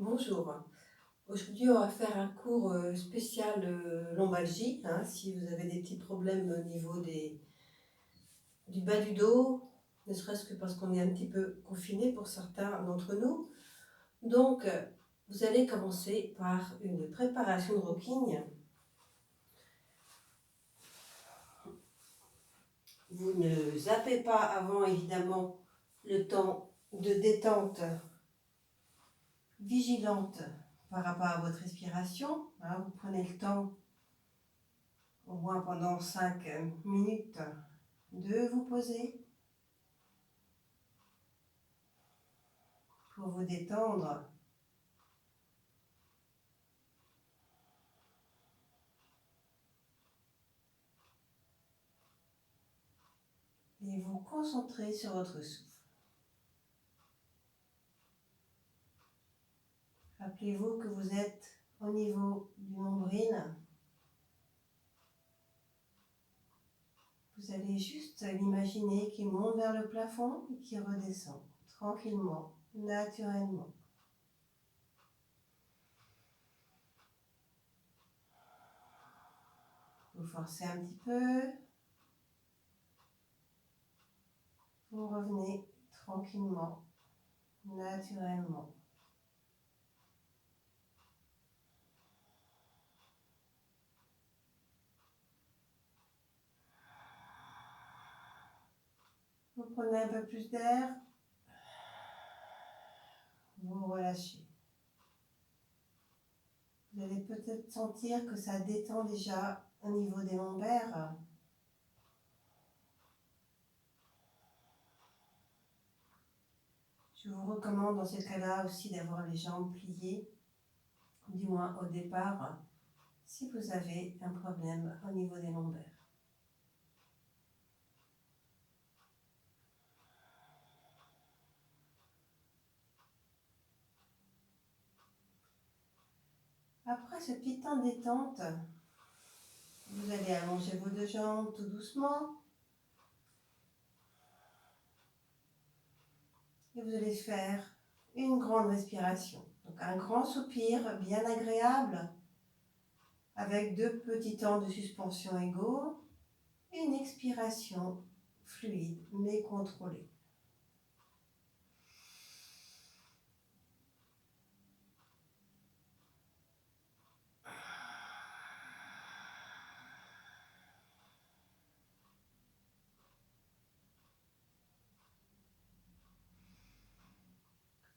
Bonjour. Aujourd'hui, on va faire un cours spécial lombalgie. Si vous avez des petits problèmes au niveau du bas du dos, ne serait-ce que parce qu'on est un petit peu confiné pour certains d'entre nous. Donc, vous allez commencer par une préparation de rocking. Vous ne zappez pas avant, évidemment, le temps de détente vigilante par rapport à votre respiration. Vous prenez le temps au moins pendant 5 minutes de vous poser pour vous détendre et vous concentrer sur votre souffle. Rappelez-vous que vous êtes au niveau du nombril. Vous allez juste l'imaginer qui monte vers le plafond et qui redescend tranquillement, naturellement. Vous forcez un petit peu. Vous revenez tranquillement, naturellement. Vous prenez un peu plus d'air. Vous relâchez. Vous allez peut-être sentir que ça détend déjà au niveau des lombaires. Je vous recommande dans ces cas-là aussi d'avoir les jambes pliées, du moins au départ, si vous avez un problème au niveau des lombaires. Après ce petit temps de détente, vous allez allonger vos deux jambes tout doucement et vous allez faire une grande respiration. Donc un grand soupir bien agréable avec 2 petits temps de suspension égaux et une expiration fluide mais contrôlée.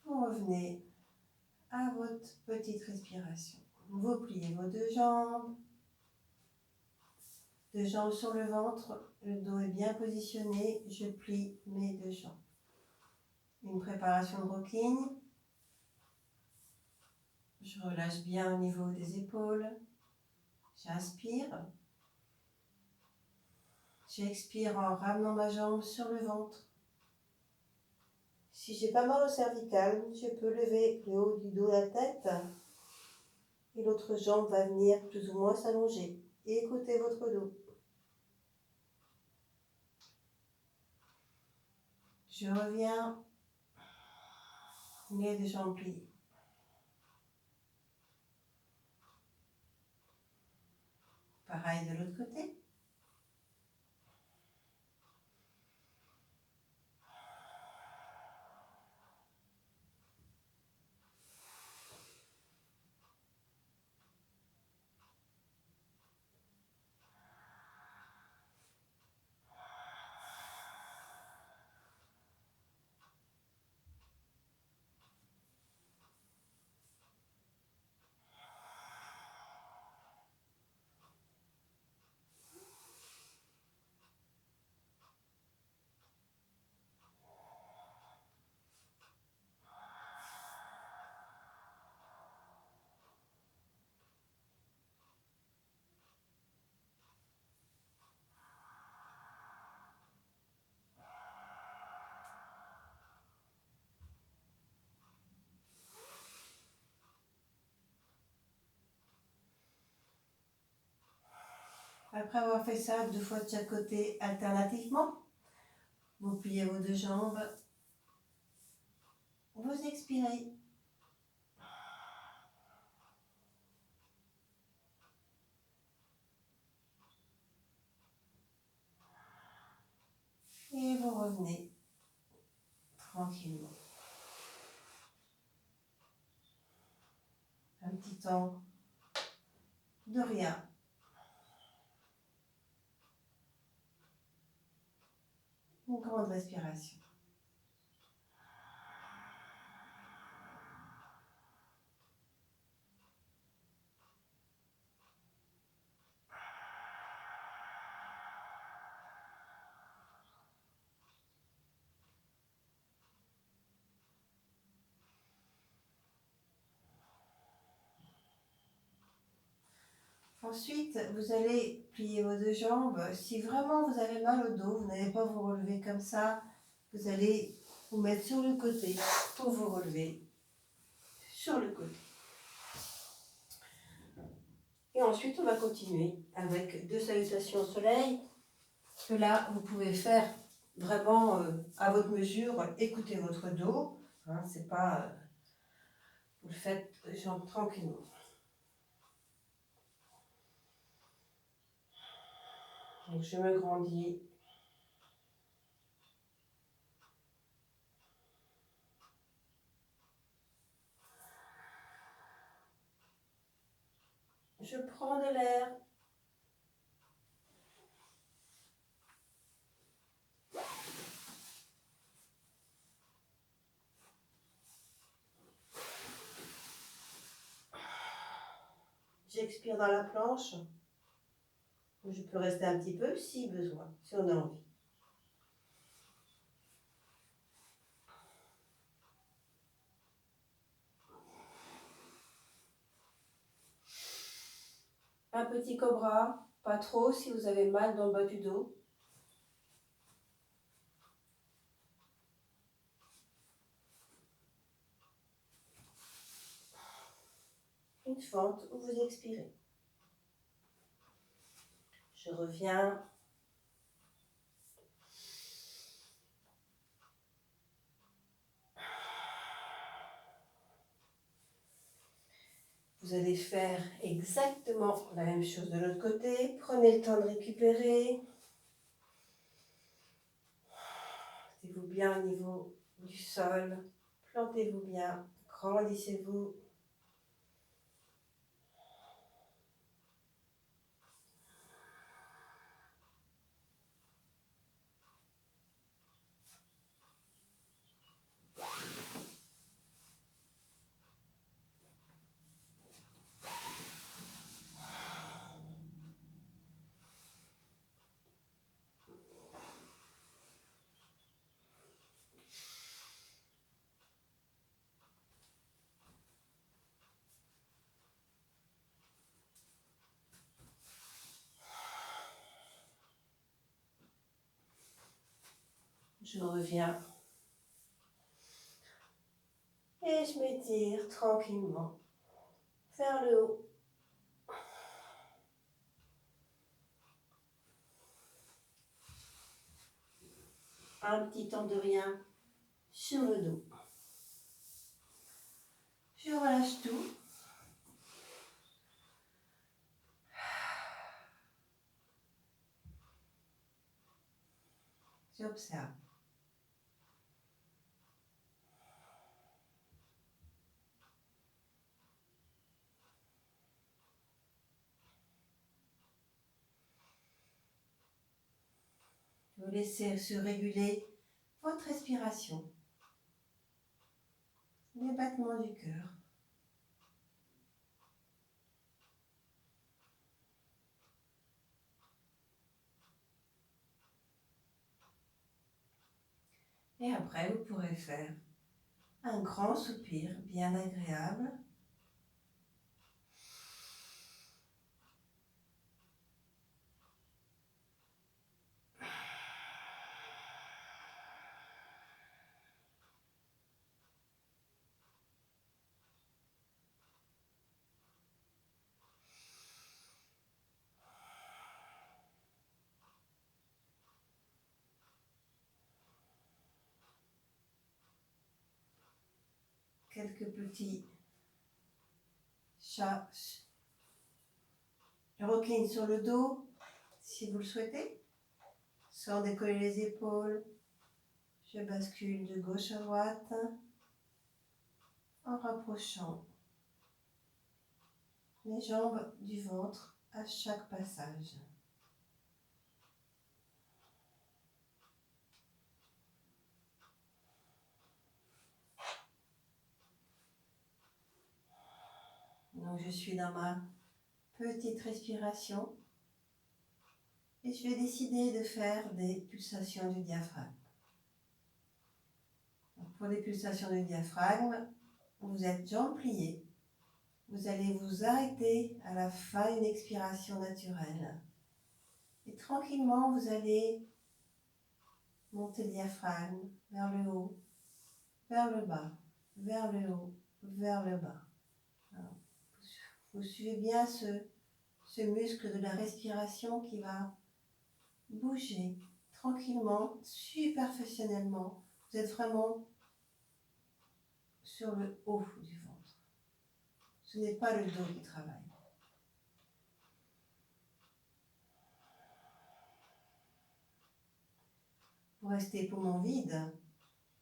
Vous revenez à votre petite respiration. Vous pliez vos deux jambes sur le ventre, le dos est bien positionné, je plie mes deux jambes. Une préparation de rocking. Je relâche bien au niveau des épaules. J'inspire. J'expire en ramenant ma jambe sur le ventre. Si j'ai pas mal au cervical, je peux lever le haut du dos, la tête, et l'autre jambe va venir plus ou moins s'allonger. Écoutez votre dos. Je reviens, les deux jambes pliées. Pareil de l'autre côté. Après avoir fait ça 2 fois de chaque côté alternativement, vous pliez vos deux jambes, vous expirez. revenez tranquillement. Un petit temps de rien. Une grande respiration. Ensuite, vous allez plier vos deux jambes. Si vraiment vous avez mal au dos, vous n'allez pas vous relever comme ça. Vous allez vous mettre sur le côté pour vous relever sur le côté. Et ensuite, on va continuer avec 2 salutations au soleil. Que là, vous pouvez faire vraiment à votre mesure. Écoutez votre dos. Hein, c'est pas... vous le faites genre, tranquillement. Donc, je me grandis. Je prends de l'air. J'expire dans la planche. Je peux rester un petit peu si besoin, si on a envie. Un petit cobra, pas trop si vous avez mal dans le bas du dos. Une fente où vous expirez. Je reviens. Vous allez faire exactement la même chose de l'autre côté. Prenez le temps de récupérer. Mettez-vous bien au niveau du sol. Plantez-vous bien. Grandissez-vous. Je reviens. Et je m'étire tranquillement vers le haut. Un petit temps de rien sur le dos. Je relâche tout. J'observe. Vous laissez se réguler votre respiration, les battements du cœur. Et après, vous pourrez faire un grand soupir bien agréable. Quelques petits chats roquines sur le dos, si vous le souhaitez, sans décoller les épaules. Je bascule de gauche à droite en rapprochant les jambes du ventre à chaque passage. Donc je suis dans ma petite respiration et je vais décider de faire des pulsations du diaphragme. Donc pour les pulsations du diaphragme, vous êtes jambes pliées. Vous allez vous arrêter à la fin d'une expiration naturelle. Et tranquillement, vous allez monter le diaphragme vers le haut, vers le bas, vers le haut, vers le bas. Alors, vous suivez bien ce muscle de la respiration qui va bouger tranquillement, superficiellement. Vous êtes vraiment sur le haut du ventre. Ce n'est pas le dos qui travaille. Vous restez poumon vide.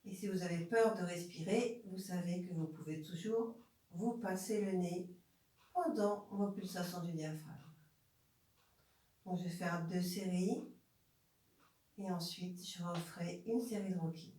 Et si vous avez peur de respirer, vous savez que vous pouvez toujours vous passer le nez pendant vos pulsations du diaphragme. Donc je vais faire 2 séries et ensuite je referai une série de rocking.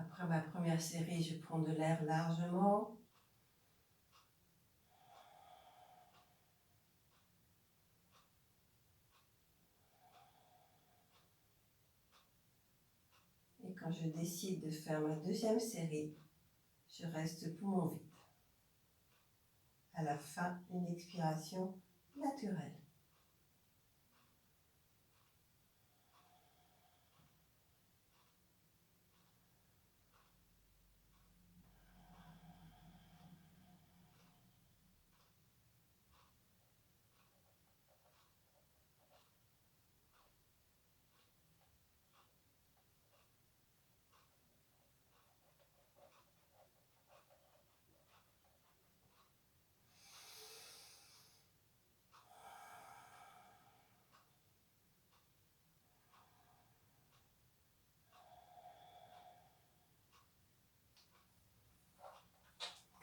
Après ma première série, je prends de l'air largement. Et quand je décide de faire ma deuxième série, je reste poumon vide. À la fin, une expiration naturelle.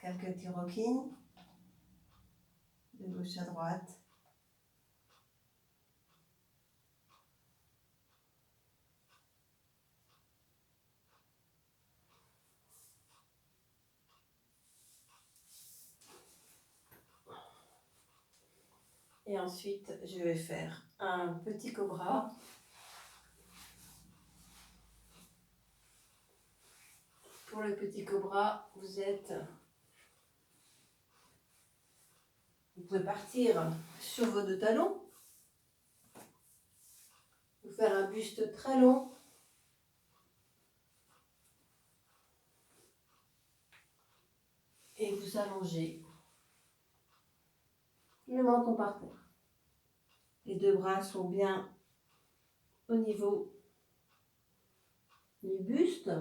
Quelques petits rockings de gauche à droite. Et ensuite, je vais faire un petit cobra. Pour le petit cobra, vous pouvez partir sur vos 2 talons, vous faire un buste très long. Et vous allongez le menton par terre. Les 2 bras sont bien au niveau du buste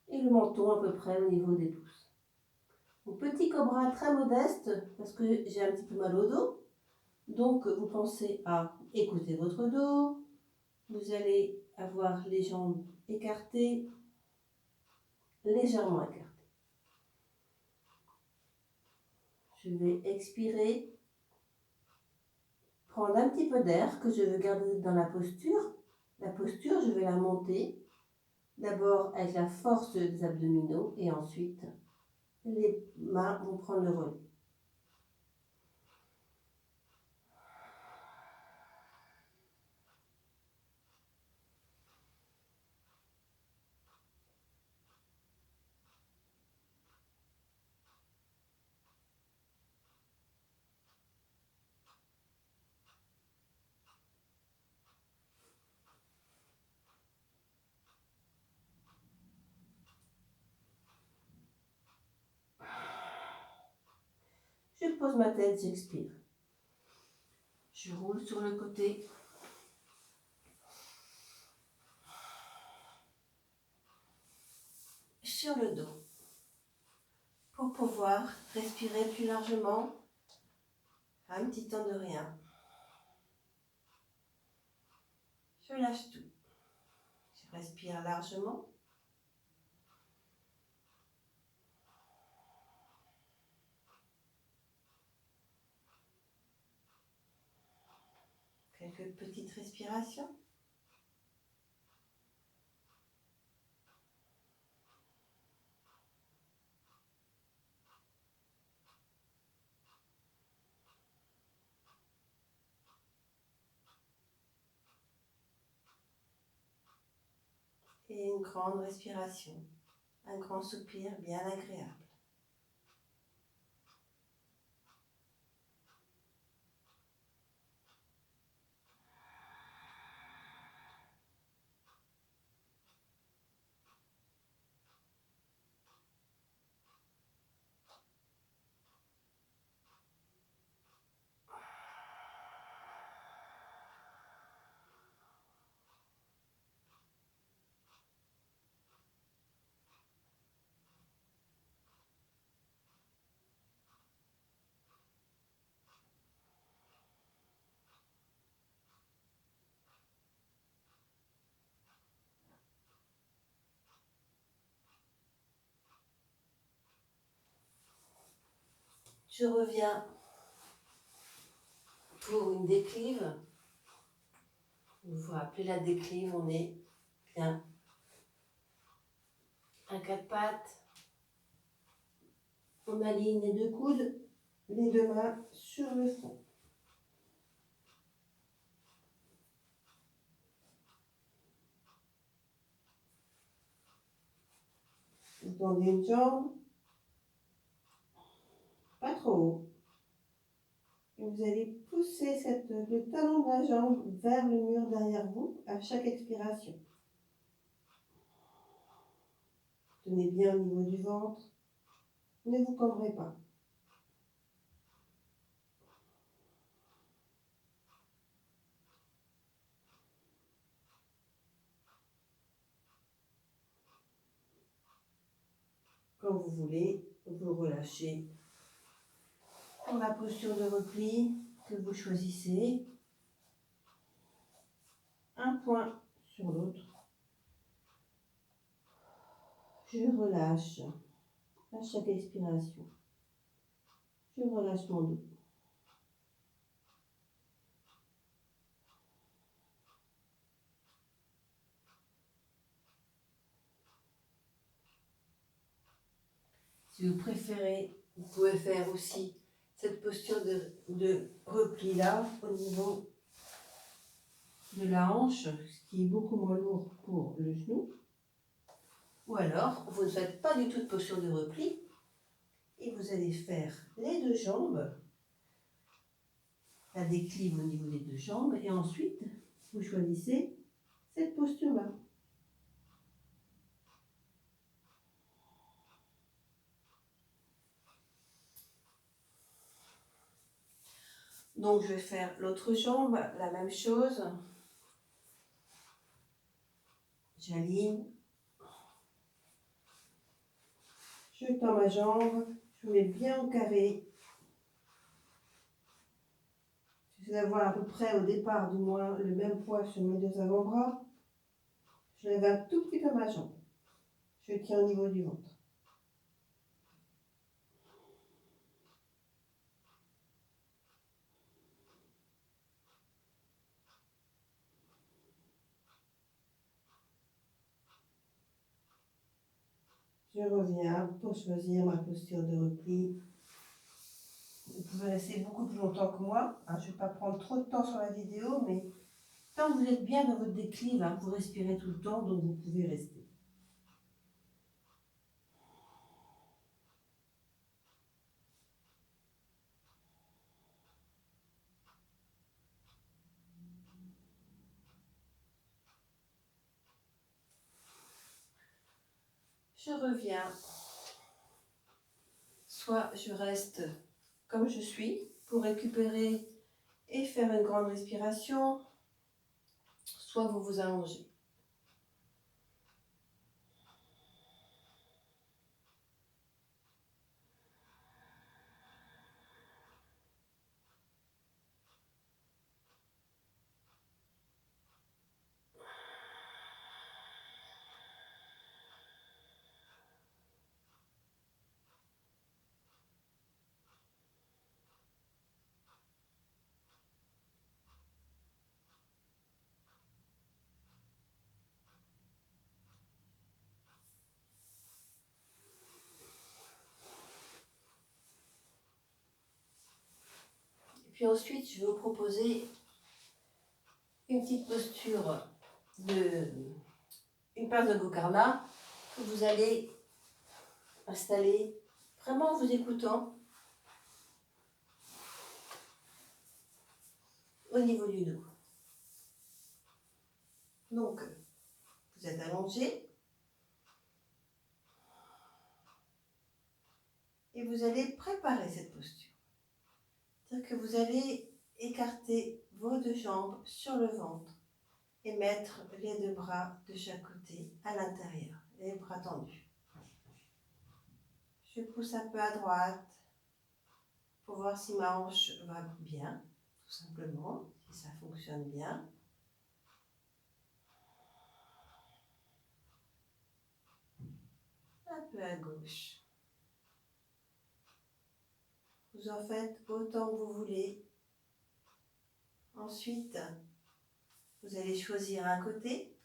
et le menton à peu près au niveau des pouces. Mon petit cobra très modeste parce que j'ai un petit peu mal au dos. Donc vous pensez à écouter votre dos. Vous allez avoir les jambes écartées, légèrement écartées. Je vais expirer, prendre un petit peu d'air que je veux garder dans la posture. La posture, je vais la monter. D'abord avec la force des abdominaux et ensuite les mains vont prendre le relais. pose ma tête, j'expire. Je roule sur le côté. Sur le dos. Pour pouvoir respirer plus largement. Un petit temps de rien. Je lâche tout. Je respire largement. Quelques petites respirations. Et une grande respiration. Un grand soupir bien agréable. Je reviens pour une déclive. Vous vous rappelez la déclive, on est bien à quatre pattes. On aligne les deux coudes, les deux mains sur le front. Vous tendez une jambe, pas trop haut. Et vous allez pousser le talon de la jambe vers le mur derrière vous à chaque expiration. Tenez bien au niveau du ventre. Ne vous cambrez pas. Quand vous voulez, vous relâchez. Pour la posture de repli que vous choisissez, un point sur l'autre. Je relâche à chaque expiration. Je relâche mon dos. Si vous préférez, vous pouvez faire aussi cette posture de repli là, au niveau de la hanche, ce qui est beaucoup moins lourd pour le genou. Ou alors, vous ne faites pas du tout de posture de repli et vous allez faire les deux jambes, la déclive au niveau des deux jambes, et ensuite, vous choisissez cette posture-là. Donc, je vais faire l'autre jambe, la même chose. J'aligne. Je tends ma jambe, je mets bien au carré. J'essaie d'avoir à peu près au départ du moins le même poids sur mes deux avant-bras. Je lève un tout petit peu ma jambe. Je tiens au niveau du ventre. Je reviens pour choisir ma posture de repli. Vous pouvez rester beaucoup plus longtemps que moi. Je ne vais pas prendre trop de temps sur la vidéo, mais tant que vous êtes bien dans votre déclive, vous respirez tout le temps, donc vous pouvez rester. Je reviens. Soit je reste comme je suis, pour récupérer et faire une grande respiration, soit vous vous allongez. Et puis ensuite, je vais vous proposer une petite posture une passe de Gokarna que vous allez installer vraiment en vous écoutant au niveau du dos. Donc, vous êtes allongé et vous allez préparer cette posture. C'est-à-dire que vous allez écarter vos deux jambes sur le ventre et mettre les deux bras de chaque côté à l'intérieur, les bras tendus. Je pousse un peu à droite pour voir si ma hanche va bien, tout simplement, si ça fonctionne bien. Un peu à gauche. Vous en faites autant que vous voulez. Ensuite, vous allez choisir un côté.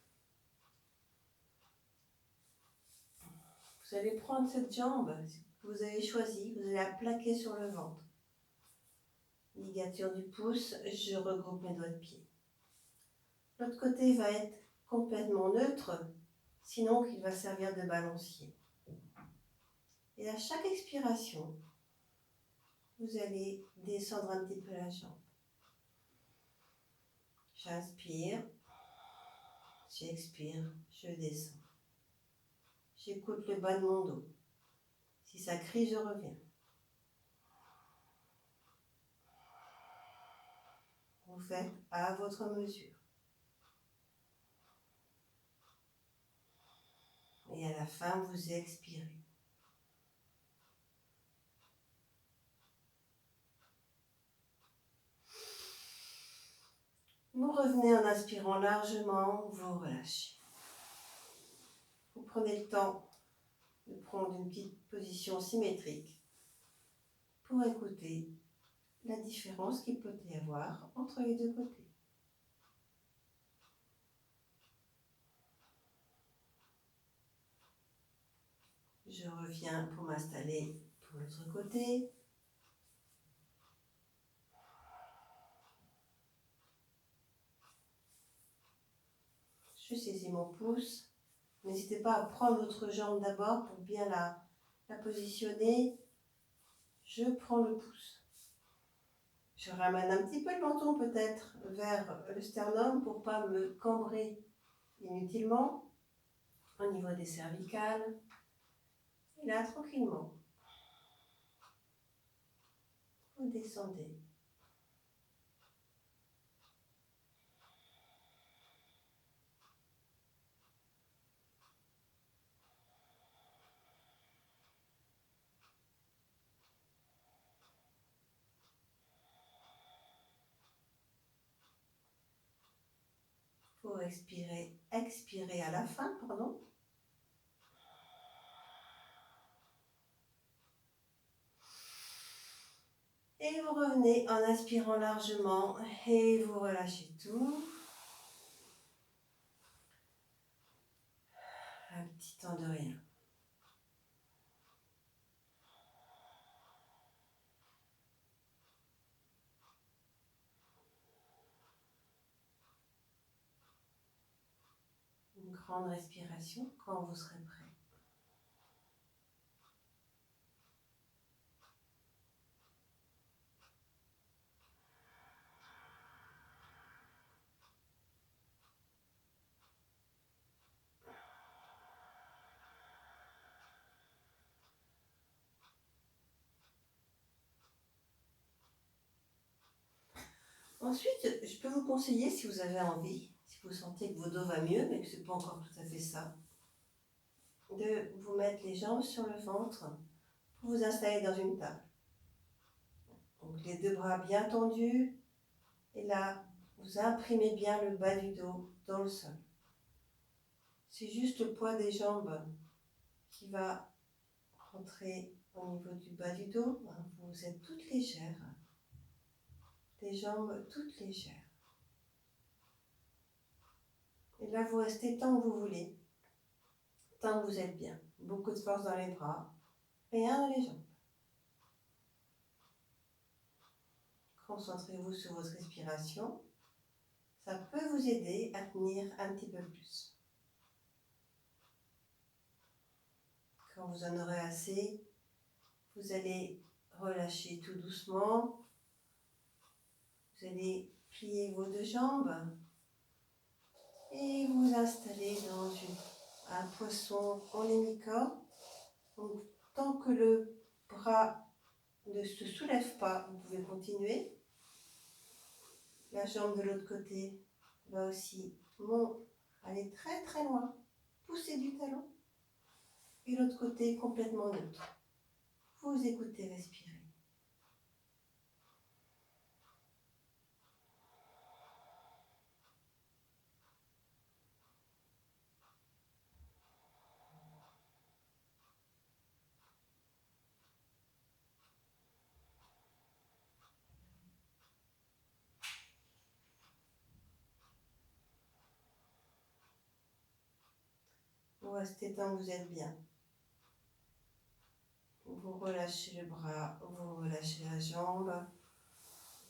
Vous allez prendre cette jambe que vous avez choisie, vous allez la plaquer sur le ventre. Ligature du pouce, je regroupe mes doigts de pied. L'autre côté va être complètement neutre, sinon il va servir de balancier. Et à chaque expiration, vous allez descendre un petit peu la jambe. J'inspire, j'expire, je descends. J'écoute le bas de mon dos. Si ça crie, je reviens. Vous faites à votre mesure. Et à la fin, vous expirez. Vous revenez en inspirant largement, vous relâchez. Vous prenez le temps de prendre une petite position symétrique pour écouter la différence qu'il peut y avoir entre les deux côtés. Je reviens pour m'installer pour l'autre côté. Je saisis mon pouce. N'hésitez pas à prendre votre jambe d'abord pour bien la positionner. Je prends le pouce. Je ramène un petit peu le menton peut-être vers le sternum pour ne pas me cambrer inutilement au niveau des cervicales. Et là, tranquillement, vous descendez. Pour expirer à la fin, pardon. Et vous revenez en inspirant largement et vous relâchez tout. Un petit temps de rien. Une grande respiration quand vous serez prêt. Ensuite, je peux vous conseiller, si vous avez envie, si vous sentez que votre dos va mieux, mais que ce n'est pas encore tout à fait ça, de vous mettre les jambes sur le ventre pour vous installer dans une table. Donc les deux bras bien tendus, et là, vous imprimez bien le bas du dos dans le sol. C'est juste le poids des jambes qui va rentrer au niveau du bas du dos. Vous êtes toutes légères, des jambes toutes légères. Et là, vous restez tant que vous voulez, tant que vous êtes bien. Beaucoup de force dans les bras, rien dans les jambes. Concentrez-vous sur votre respiration. Ça peut vous aider à tenir un petit peu plus. Quand vous en aurez assez, vous allez relâcher tout doucement. Vous allez plier vos deux jambes et vous installer dans un poisson en hémicorps. Donc, tant que le bras ne se soulève pas, vous pouvez continuer. La jambe de l'autre côté va aussi aller très très loin, pousser du talon. Et l'autre côté complètement neutre. Vous écoutez respirer. Vous restez tant que vous êtes bien. Vous relâchez le bras, vous relâchez la jambe.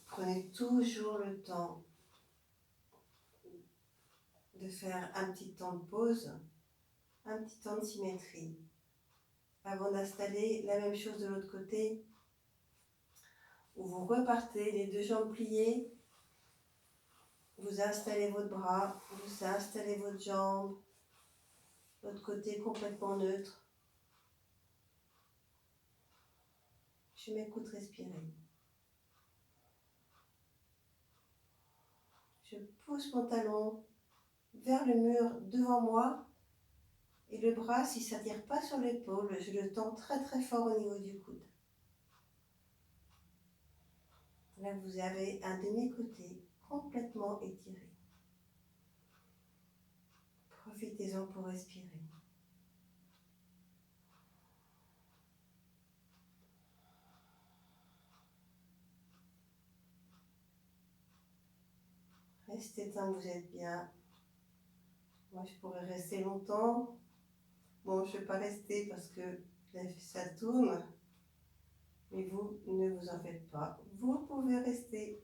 Prenez toujours le temps de faire un petit temps de pause, un petit temps de symétrie. Avant d'installer la même chose de l'autre côté, où vous repartez les deux jambes pliées, vous installez votre bras, vous installez votre jambe, l'autre côté complètement neutre. Je m'écoute respirer. Je pousse mon talon vers le mur devant moi et le bras, si ça ne tire pas sur l'épaule, je le tends très très fort au niveau du coude. Là, vous avez un demi-côté complètement étiré. Profitez-en pour respirer. Restez tant que vous êtes bien. Moi, je pourrais rester longtemps. Bon, je ne vais pas rester parce que ça tourne. Mais vous, ne vous en faites pas. Vous pouvez rester.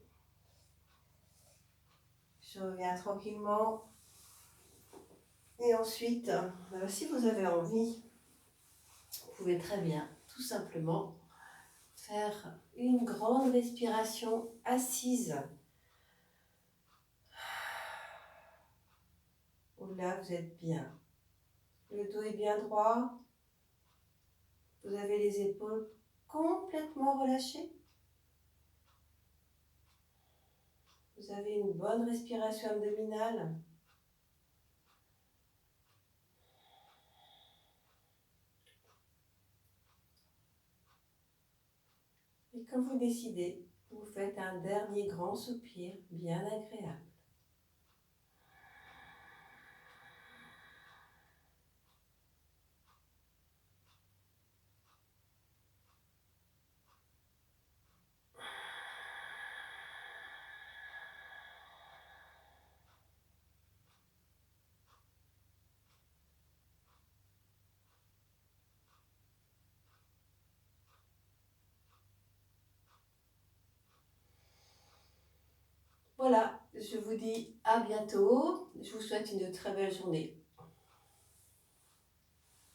Je reviens tranquillement. Et ensuite, si vous avez envie, vous pouvez très bien, tout simplement, faire une grande respiration assise. Là, vous êtes bien. Le dos est bien droit. Vous avez les épaules complètement relâchées. Vous avez une bonne respiration abdominale. Et quand vous décidez, vous faites un dernier grand soupir bien agréable. Voilà, je vous dis à bientôt. Je vous souhaite une très belle journée.